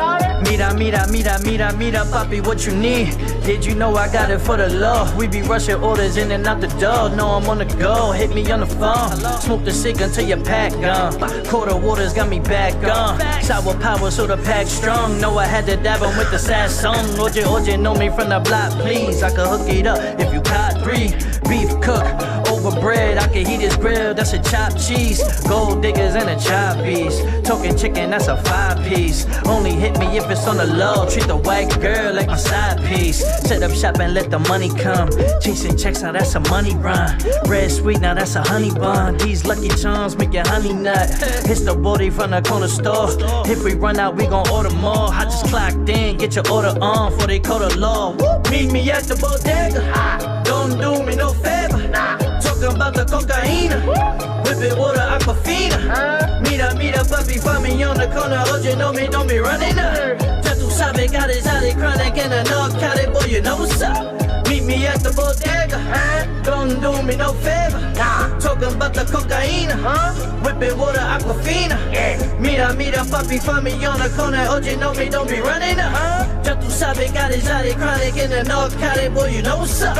Mira, papi, what you need? Did you know I got it for the law? We be rushing orders in and out the door. No, I'm on the go, hit me on the phone. Smoke the cig until your pack gone. Quarter waters got me back on. Sour power, so the pack strong. Know I had to dab him with the sad song. Oje, know me from the block, please. I could hook it up if you caught 3. Beef cook, over bread, I can heat his grill, that's a chopped cheese. Gold diggers and a choppies. Talking chicken, that's a 5-piece. Only hit me if it's on the low. Treat the white girl like my side piece. Set up shop and let the money come. Chasing checks, now that's a money run. Red sweet, now that's a honey bun. These lucky charms make your honey nut. Hits the booty from the corner store. If we run out, we gon' order more. I just clocked in, get your order on before they call the law. Meet me at the bodega. Don't do me no favor. Talking about the cocaína. Whipping water, aquafina. Mira, papi, find me on the corner. Oye, know me, don't be running up. Ya tu sabe, got his body chronic in the North Cali, boy, you know what's up. Meet me at the bodega. Don't do me no favor. Talking about the cocaína. Whipping water, aquafina. Mira, papi, find me on the corner. Oye, know me, don't be running up. Ya tu sabe, got his body chronic in the North Cali, boy, you know what's up.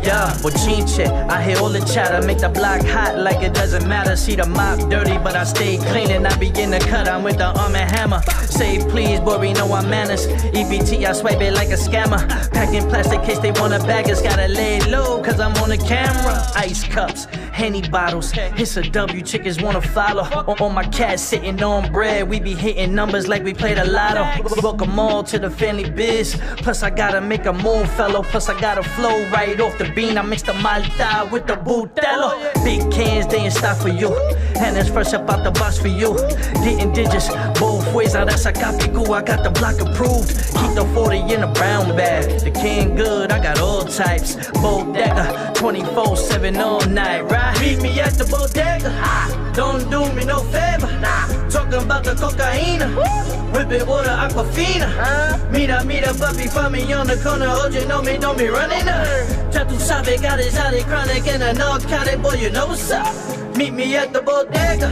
Yeah, bochinche, I hear all the chatter. Make the block hot like it doesn't matter. See the mop dirty, but I stay clean and I begin to cut. I'm with the arm and hammer. Say please, boy, we know I'm manners. EBT, I swipe it like a scammer. Packing plastic case they wanna bag us. Gotta lay low, cause I'm on the camera. Ice cups, Henny bottles. It's a W, chickens wanna follow. On my cat sitting on bread. We be hitting numbers like we played a lotto. Book them all to the family biz. Plus I gotta make a move, fellow. Plus I gotta flow right off the bean. I mix the malta with the butelo. Big cans, they in stock for you. And it's fresh up out the box for you. Getting digits both ways. Now that's a copy goo. I got the block approved. Keep the 40 in a brown bag. The can good, I got all types. Bodega, 24/7 all night, right? Meet me at the bodega. Don't do me no favor. Talking about the cocaína. Whipping water, aquafina. Mira, papi, find me on the corner. Oye, know me, don't be running up. Ya tu sabe, got his body chronic in the North Cali, boy, you know what's up. Meet me at the bodega.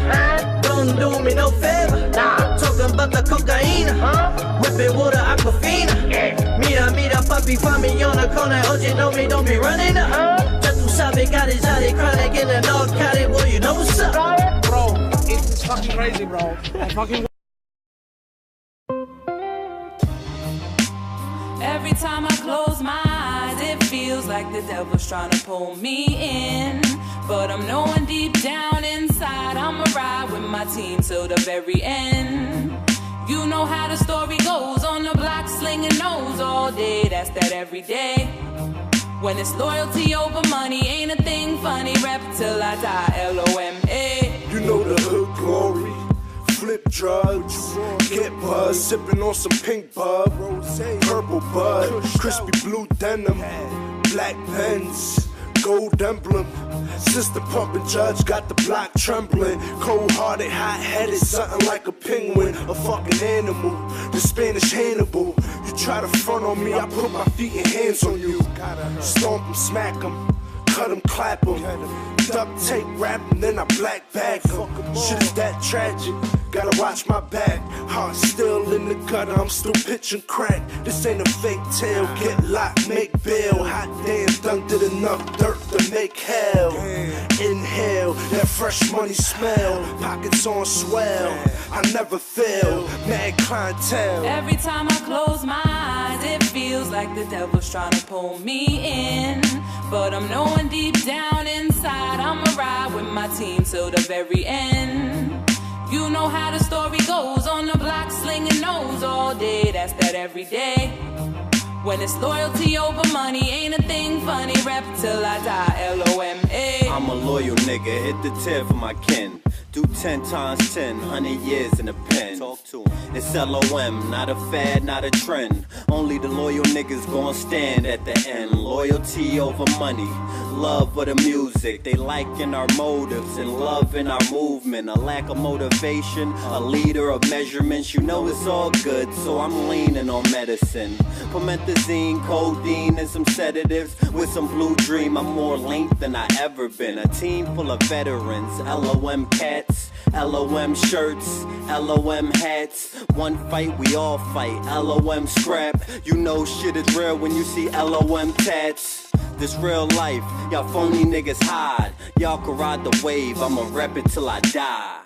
Don't do me no favor. Talking about the cocaína. Whipping water, aquafina. Mira, papi, find me on the corner. Oye, know me, don't be running up. Ya tu sabe, got his body chronic in the North Cali, boy, you know what's up. Bro, it's fucking crazy, bro. I fucking. Every time I close my eyes, it feels like the devil's trying to pull me in. But I'm knowing deep down inside, I'ma ride with my team till the very end. You know how the story goes, on the block slinging nose all day, that's that every day. When it's loyalty over money, ain't a thing funny, rap till I die, LOMA. You know the hood glory. Flip drugs, get buzz, sipping on some pink bub, purple bud, crispy blue denim, black pens, gold emblem. Sister pumping judge got the block trembling. Cold-hearted, hot-headed, something like a penguin, a fucking animal, the Spanish Hannibal. You try to front on me, I put my feet and hands on you. Stomp 'em, smack 'em, cut 'em, clap 'em. Duct tape rapping, then I black bag 'em. Shit is that tragic. Gotta watch my back. Heart still in the gutter, I'm still pitching crack. This ain't a fake tale. Get locked, make bail. Hot damn, done did enough dirt to make hell. Inhale, that fresh money smell. Pockets on swell. I never fail. Mad clientele. Every time I close my eyes, it feels like the devil's trying to pull me in. But I'm knowing deep down inside, I'ma ride with my team till the very end. You know how the story goes, on the block slinging nose all day, that's that every day. When it's loyalty over money, ain't a thing funny, rap till I die, LOMA. I'm a loyal nigga, hit the tip for my kin. Do 10 times 10, 100 years in the pen. Talk to him. It's LOM, not a fad, not a trend. Only the loyal niggas gon' stand at the end. Loyalty over money, love for the music. They liking our motives and loving our movement. A lack of motivation, a leader of measurements. You know it's all good, so I'm leaning on medicine. Promethazine, codeine, and some sedatives. With some blue dream, I'm more linked than I ever been. A team full of veterans, LOM cats. tats. LOM shirts, LOM hats. One fight, we all fight. LOM scrap. You know shit is real when you see LOM tats. This real life, y'all phony niggas hide. Y'all can ride the wave, I'ma rep it till I die.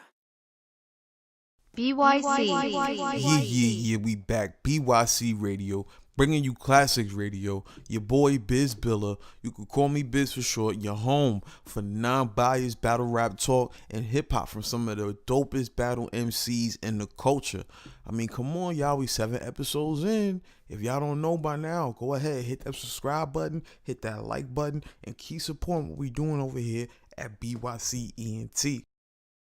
bYc. Yeah, we back. bYc Radio, bringing you classics radio. Your boy Biz Billa, you can call me Biz for short. Your home for non-biased battle rap talk and hip hop from some of the dopest battle MCs in the culture. I mean, come on, y'all, we 7 episodes in. If y'all don't know by now, go ahead, hit that subscribe button, hit that like button, and keep supporting what we doing over here at bYc ENT.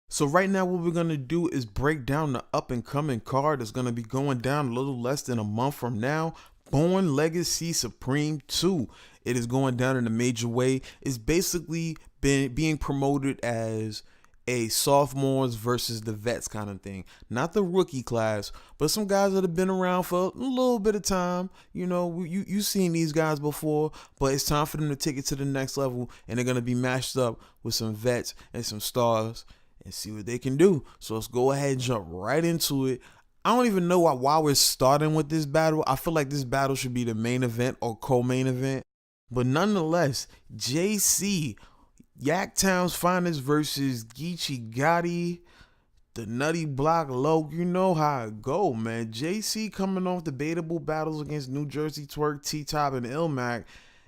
So right now what we're going to do is break down the up-and-coming card that's going to be going down a little less than a month from now. Born Legacy Supreme 2. It is going down in a major way. It's basically being promoted as a sophomores versus the vets kind of thing. Not the rookie class, but some guys that have been around for a little bit of time. You know, you've seen these guys before, but it's time for them to take it to the next level, and they're going to be matched up with some vets and some stars and see what they can do. So let's go ahead and jump right into it. I don't even know why we're starting with this battle. I feel like this battle should be the main event or co-main event. But nonetheless, JC, Yaktown's Finest versus Geechi Gotti, the Nutty Block Low. You know how it go, man. JC coming off debatable battles against New Jersey Twerk, T-Top, and Ilmac.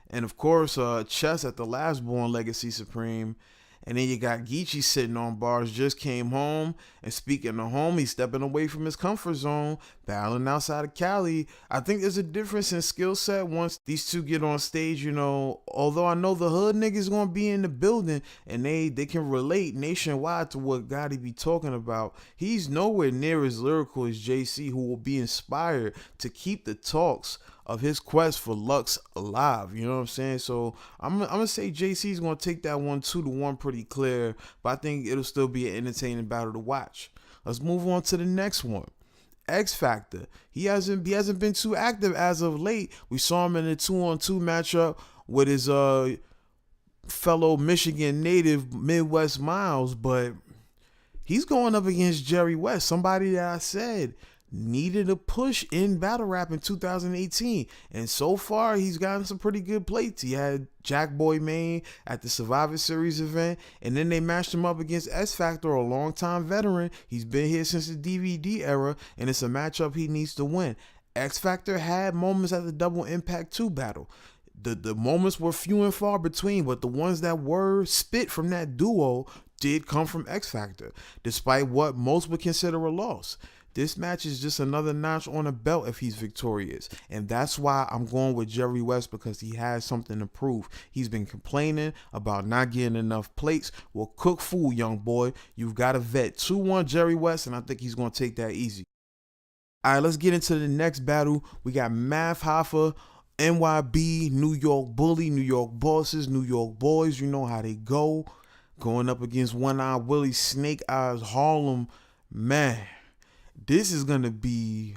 And of course, Chess at the last Born Legacy Supreme. And then you got Geechi sitting on bars, just came home. And speaking of home, he's stepping away from his comfort zone, battling outside of Cali. I think there's a difference in skill set once these two get on stage, you know. Although I know the hood niggas gonna be in the building and they can relate nationwide to what Gotti be talking about. He's nowhere near as lyrical as JC, who will be inspired to keep the talks of his quest for Lux alive, you know what I'm saying? So I'm gonna say JC's gonna take that one 2-1 pretty clear, but I think it'll still be an entertaining battle to watch. Let's move on to the next one. X Factor. He hasn't been too active as of late. We saw him in a 2-on-2 matchup with his fellow Michigan native Midwest Miles, but he's going up against Jerry Wess, somebody that I said needed a push in battle rap in 2018, and so far he's gotten some pretty good plates. He had Jack Boy Maine at the Survivor Series event, and then they matched him up against S Factor, a longtime veteran. He's been here since the DVD era, and it's a matchup he needs to win. X Factor had moments at the Double Impact 2 battle. The moments were few and far between, but the ones that were spit from that duo did come from X Factor, despite what most would consider a loss. This match is just another notch on the belt if he's victorious. And that's why I'm going with Jerry Wess, because he has something to prove. He's been complaining about not getting enough plates. Well, cook food, young boy. You've got a vet. 2-1 Jerry Wess, and I think he's going to take that easy. All right, let's get into the next battle. We got Math Hoffa, NYB, New York Bully, New York Bosses, New York Boys. You know how they go. Going up against One Eye Willie, Snake Eyes, Harlem. Man, this is going to be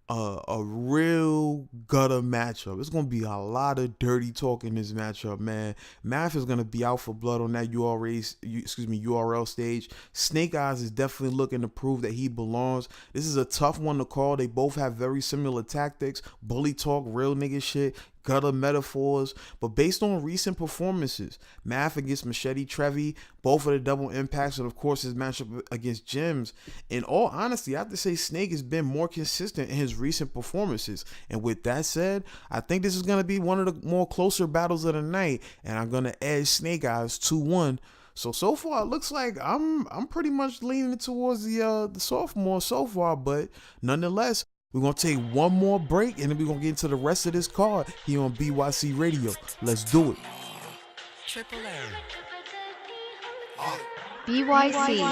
a real gutter matchup. It's going to be a lot of dirty talk in this matchup, man. Math is going to be out for blood on that URL stage. Snake Eyes is definitely looking to prove that he belongs. This is a tough one to call. They both have very similar tactics. Bully talk, real nigga shit, gutter metaphors. But based on recent performances, Math against Machete Trevi, both of the Double Impacts, and of course his matchup against Gems. In all honesty, I have to say Snake has been more consistent in his recent performances. And with that said, I think this is going to be one of the more closer battles of the night, and I'm going to edge Snake Eyes 2-1. So far it looks like I'm pretty much leaning towards the sophomore so far, but nonetheless, we're going to take one more break, and then we're going to get into the rest of this card here on bYc Radio. Let's do it. bYc.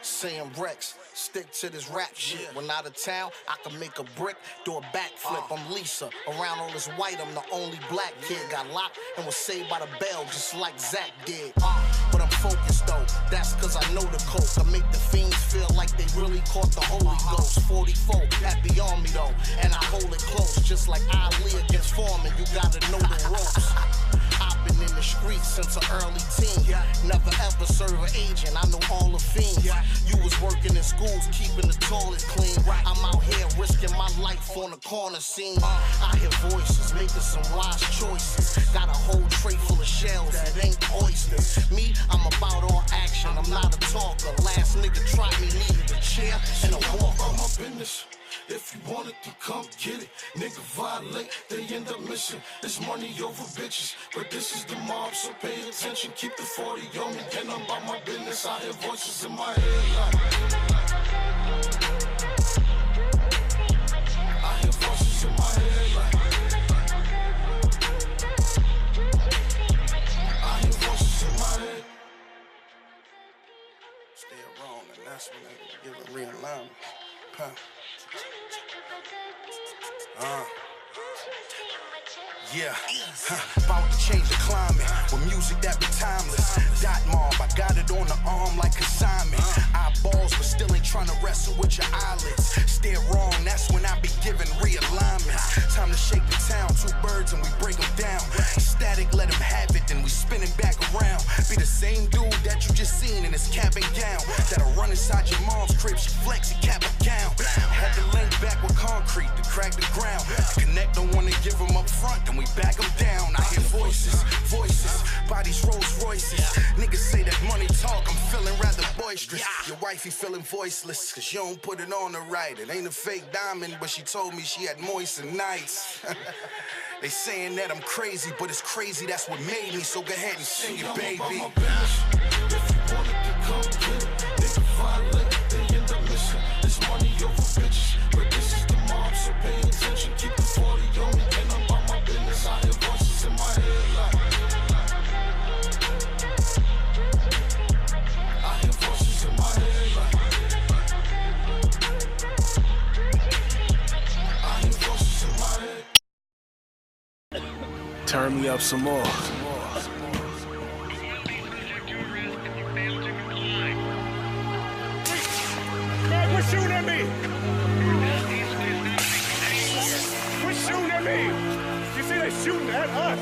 Saying Rex, stick to this rap shit. When out of town, I can make a brick, do a backflip. I'm Lisa. Around all this white, I'm the only black kid. Got locked and was saved by the bell, just like Zach did. But I'm focused though, that's cause I know the coke. I make the fiends feel like they really caught the Holy Ghost. 44, that be on me though, and I hold it close. Just like Ali against Foreman, you gotta know the ropes. I've been in the streets since an early teen. Never ever serve an agent, I know all the fiends. You was working in schools, keeping the toilets clean. I'm out here risking my life on the corner scene. I hear voices, making some wise choices. Got a whole tray full of shells that ain't oysters. Me, I'm about all action, I'm not a talker. Last nigga tried me, needed a chair and a walker. My business. If you wanted to come get it, nigga violate, they end up missing. It's money over bitches, but this is the mob, so pay attention. Keep the 40 on me, and I'm about my business. I hear voices in my head like I hear voices in my head like I hear voices in my head. Stay wrong, and that's when they give a realignment. Huh. Yeah, about to change the climate with music that be timeless. Dot mob, I got it on the arm like consignment. Eyeballs, but still ain't trying to wrestle with your eyelids. Stay wrong, that's when I be giving realignments. Time to shake the town, two birds and we break them down. Static, let them have it, then we spin it back around. Be the same dude that you just seen in his cap and gown. That'll run inside your mom's crib, she flexy cap and gown. Had to link back with concrete to crack the ground. Connect, don't wanna give them up front, then we back them down. I hear voices, bodies Rolls Royces. Niggas say that money talk, I'm feeling rather boisterous. Your wifey feeling voiceless, cause you don't put it on the right. It ain't a fake diamond, but she told me she had moist nights. They saying that I'm crazy, but it's crazy, that's what made me. So go ahead and sing it, baby. If you wanted to come get it, nigga violate, they end up missing. It's money over bitches, but this is the mob, so pay attention. Keep the 40 on me, and I'm about my business. I hear voices in my head like I hear voices in my head like I hear voices in my head. Turn me up some more. Man, quit shooting at me! Quit shooting at me! You see they shooting at us?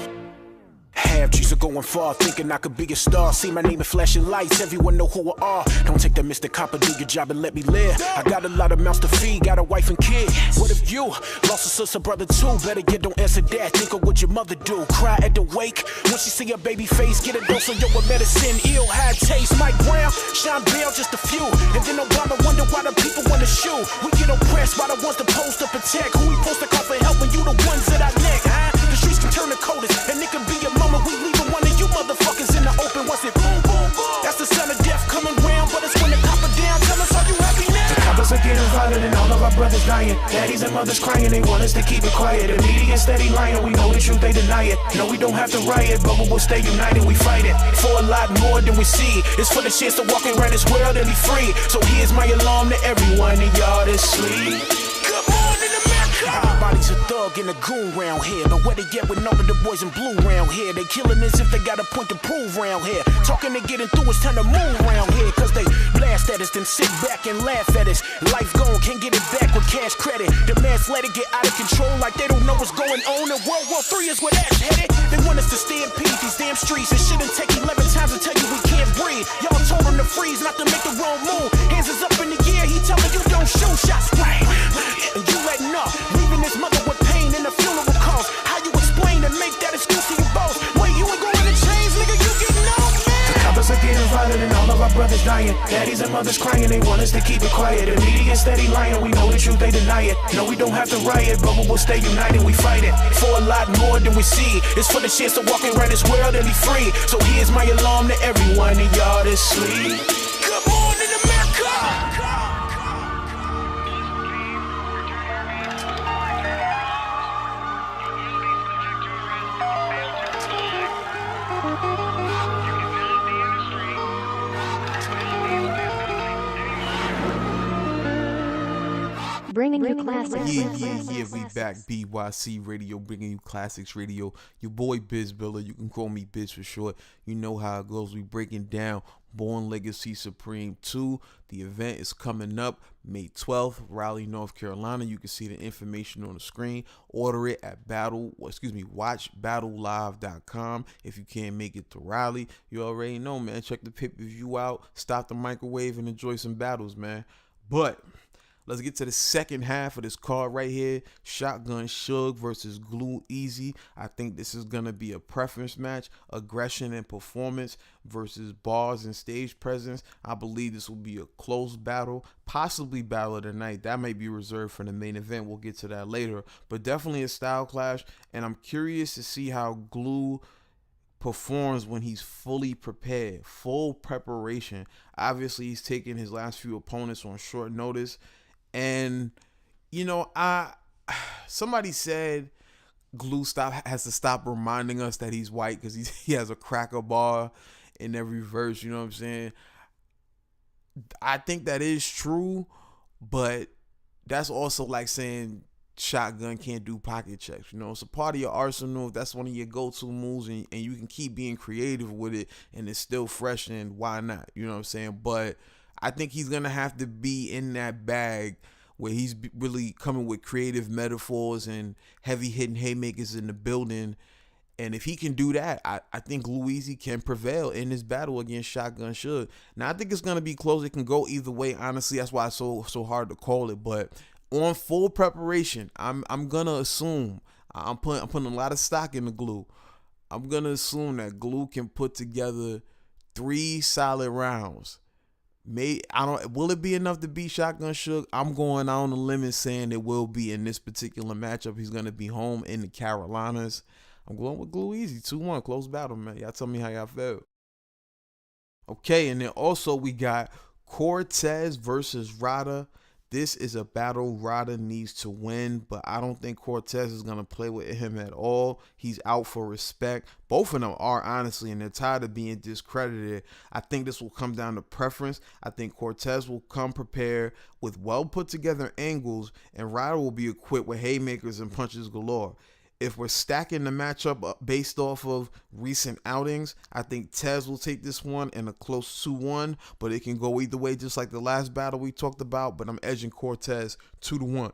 Half G's are going far, thinking I could be a star. See my name in flashing lights, everyone know who I are. Don't take that Mr. Copper, do your job and let me live. I got a lot of mouths to feed, got a wife and kid. What if you lost a sister, brother too? Better get, don't answer that, think of what your mother do. Cry at the wake, when she see your baby face. Get a dose of your medicine, ill, high taste. Mike Brown, Sean Bell, just a few. And then Obama wonder why the people wanna shoot. We get oppressed by the ones that post up attack. Who we supposed to call for help when you the ones that I neck, huh? The streets can turn the coldest, and it can be a moment we leave one of you motherfuckers in the open. Once it boom, boom, boom. That's the son of death coming round, but it's when the copper down. Tell us, are you happy now? The coppers are getting violent and all of our brothers dying. Daddies and mothers crying, they want us to keep it quiet. The media steady lying, we know the truth, they deny it. No, we don't have to riot, but we will stay united, we fight it. For a lot more than we see. It's for the chance to walk around this world and be free. So here's my alarm to everyone in y'all that sleep. Good morning, America! Everybody's a thug and a goon round here, but where they get with none of the boys in blue round here? They killing as if they got a point to prove round here. Talking and getting through, it's time to move round here. Cause they blast at us, then sit back and laugh at us. Life gone, can't get it back with cash credit. The mass let it get out of control like they don't know what's going on. And World War III is where that's headed. They want us to stampede these damn streets. It shouldn't take 11 times to tell you we can't breathe. Y'all told him to freeze, not to make the wrong move. Hands is up in the air, he telling you don't shoot shots. Right. And you letting up, leaving this mother with pain in the funeral cause. How you explain and make that excuse to your boss? Wait, you ain't going to change, nigga, you getting off, man. The coppers are getting violent and all of our brothers dying. Daddies and mothers crying, they want us to keep it quiet. The media steady lying, we know the truth, they deny it. No, we don't have to riot, but we will stay united, we fight it. For a lot more than we see. It's for the chance to walk around this world and be free. So here's my alarm to everyone in y'all that sleep. Good morning, America! Bringing you classics. Yeah, we back. bYc Radio, bringing you classics radio. Your boy Biz Billa, you can call me Biz for short. You know how it goes. We breaking down Born Legacy Supreme 2. The event is coming up May 12th, Raleigh, North Carolina. You can see the information on the screen. Order it at watchbattlelive.com. If you can't make it to Raleigh, you already know, man. Check the pay-per-view out. Stop the microwave and enjoy some battles, man. But let's get to the second half of this card right here. Shotgun Suge versus Glueazy. I think this is going to be a preference match. Aggression and performance versus bars and stage presence. I believe this will be a close battle. Possibly battle of the night. That may be reserved for the main event. We'll get to that later. But definitely a style clash. And I'm curious to see how Glue performs when he's fully prepared. Full preparation. Obviously, he's taking his last few opponents on short notice. And, you know, somebody said Glue has to stop reminding us that he's white because he has a cracker bar in every verse, you know what I'm saying? I think that is true, but that's also like saying Shotgun can't do pocket checks. You know, it's a part of your arsenal. If that's one of your go-to moves and you can keep being creative with it and it's still fresh, and why not? You know what I'm saying? But I think he's going to have to be in that bag where he's really coming with creative metaphors and heavy hitting haymakers in the building. And if he can do that, I think Glueazy can prevail in this battle against Shotgun Suge. Now, I think it's going to be close. It can go either way, honestly. That's why it's so hard to call it. But on full preparation, I'm going to assume, I'm putting a lot of stock in the Glue. I'm going to assume that Glue can put together 3 solid rounds. Will it be enough to beat Shotgun Suge? I'm going out on the limb and saying it will be in this particular matchup. He's going to be home in the Carolinas. I'm going with Glueazy 2-1, close battle, man. Y'all tell me how y'all feel. Okay, and then also we got Cortez versus Rada. This is a battle Rada needs to win, but I don't think Cortez is going to play with him at all. He's out for respect. Both of them are, honestly, and they're tired of being discredited. I think this will come down to preference. I think Cortez will come prepared with well put together angles, and Rada will be equipped with haymakers and punches galore. If we're stacking the matchup based off of recent outings, I think Tez will take this one in a close 2-1, but it can go either way, just like the last battle we talked about, but I'm edging Cortez 2-1.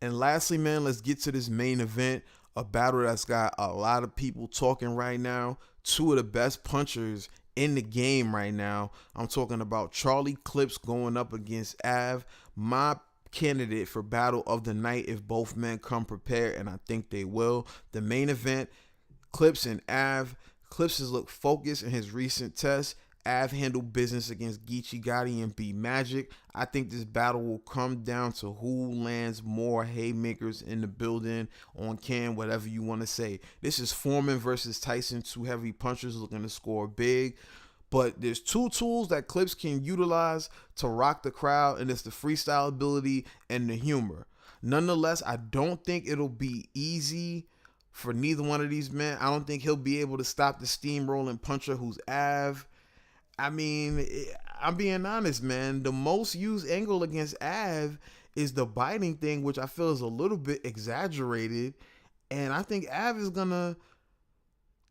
And lastly, man, let's get to this main event, a battle that's got a lot of people talking right now. 2 of the best punchers in the game right now. I'm talking about Charlie Clips going up against Av. My candidate for battle of the night if both men come prepared, and I think they will. The main event, Clips and Av. Clips has looked focused in his recent tests. Av handled business against Geechi Gotti and bMagic. I think this battle will come down to who lands more haymakers in the building, on can, whatever you want to say. This is Foreman versus Tyson, 2 heavy punchers looking to score big. But there's 2 tools that Clips can utilize to rock the crowd, and it's the freestyle ability and the humor. Nonetheless, I don't think it'll be easy for neither one of these men. I don't think he'll be able to stop the steamrolling puncher who's Av. I mean, I'm being honest, man. The most used angle against Av is the biting thing, which I feel is a little bit exaggerated. And I think Av is going to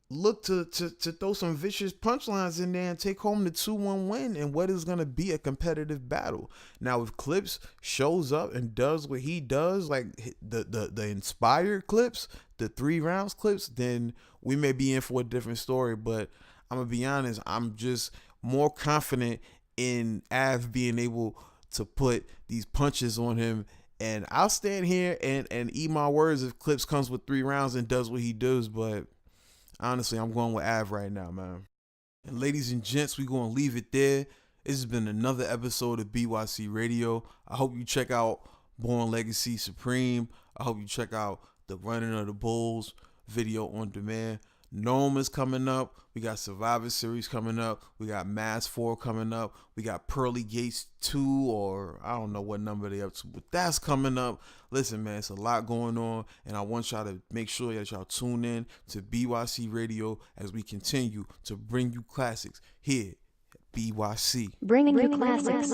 look to throw some vicious punchlines in there and take home the 2-1 win in what is going to be a competitive battle. Now, if Clips shows up and does what he does, like the inspired Clips, the 3 rounds Clips, then we may be in for a different story. But I'm going to be honest, I'm just more confident in Av being able to put these punches on him. And I'll stand here and eat my words if Clips comes with 3 rounds and does what he does. But honestly, I'm going with Av right now, man. And ladies and gents, we're going to leave it there. This has been another episode of bYc Radio. I hope you check out Born Legacy Supreme. I hope you check out the Running of the Bulls video on demand. Gnome is coming up. We got Survivor Series coming up. We got Mass 4 coming up. We got Pearly Gates 2, or I don't know what number they up to, but that's coming up. Listen, man, it's a lot going on, and I want y'all to make sure that y'all tune in to bYc Radio as we continue to bring you classics here at bYc. Bringing you classics.